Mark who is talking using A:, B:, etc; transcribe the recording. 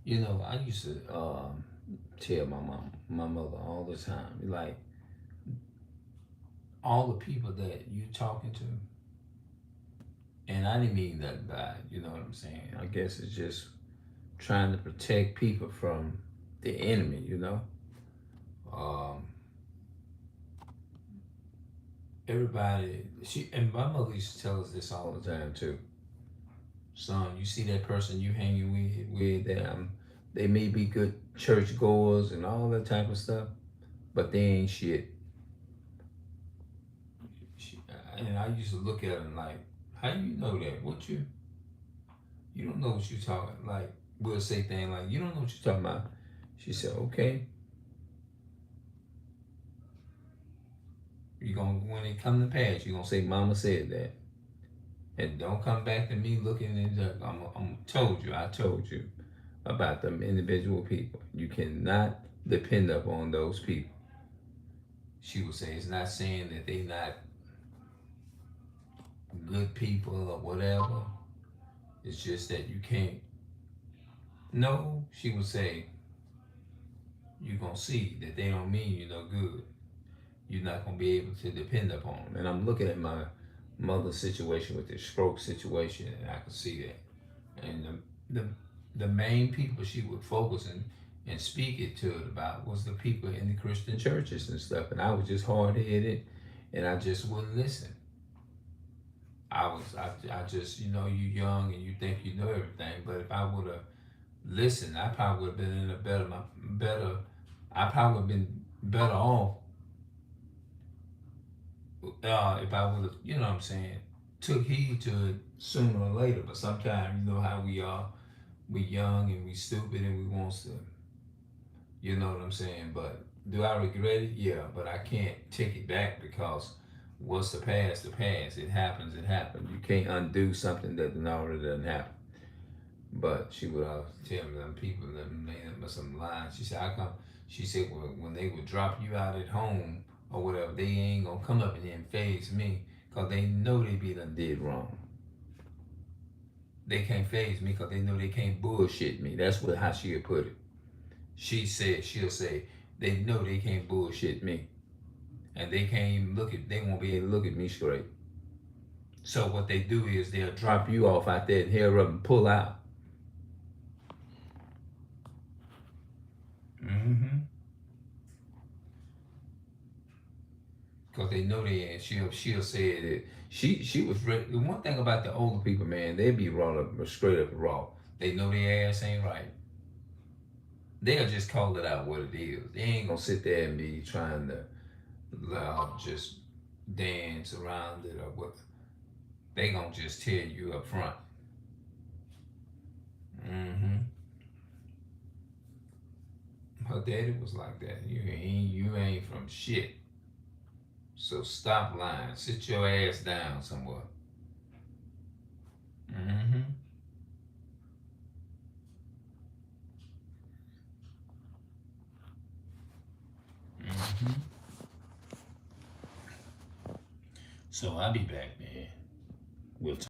A: You know, I used to tell my mother all the time, like all the people that you talking to, and I didn't mean that bad. You know what I'm saying? I guess it's just trying to protect people from the enemy. You know, um, everybody. She and my mother used to tell us this all the time too. Son, you see that person you hanging with them, they may be good church goers and all that type of stuff, but they ain't shit. She, and I used to look at them like, how you know that? What you don't know what you talking like. We'll say things like, you don't know what you talking about. She said, okay, you gonna when it come to pass, you gonna say, Mama said that, and don't come back to me looking in the. I'm told you, I told you about them individual people. You cannot depend upon those people. She would say it's not saying that they not good people or whatever. It's just that you can't. No, she would say you're gonna see that they don't mean you no good. You're not gonna be able to depend upon them. And I'm looking at my mother's situation with the stroke situation, and I can see that. And the the main people she would focus and speak it to it about was the people in the Christian churches and stuff. And I was just hard headed, and I just wouldn't listen. I just you young and you think you know everything, but if I would have listened, I probably would have been in a better. I probably would have been better off if I would have, you know what I'm saying, took heed to it sooner or later. But sometimes you know how we are, we young and we stupid and we wants to, you know what I'm saying. But do I regret it? Yeah, but I can't take it back because what's the past? The past. It happens. It happened. You can't undo something that already done happen. But she would always tell me them people that made up some lines. She said, "I come." She said, "Well, when they would drop you out at home or whatever, they ain't gonna come up in here and phase me, cause they know they be done did wrong. They can't phase me, cause they know they can't bullshit me." That's what how she would put it. She said she'll say they know they can't bullshit me, and they can't even look at. They won't be able to look at me straight. So what they do is they'll drop you off out there and hair up and pull out. Mm-hmm. Cause they know they ain't. She'll say that she was ready. The one thing about the older people, man, they be raw up straight up raw. They know their ass ain't right. They'll just call it out what it is. They ain't gonna sit there and be trying to just dance around it or what. They gonna just tell you up front. Mm-hmm. Her daddy was like that. You ain't from shit. So stop lying. Sit your ass down somewhere. Mm-hmm. Mm-hmm. So I'll be back, man. We'll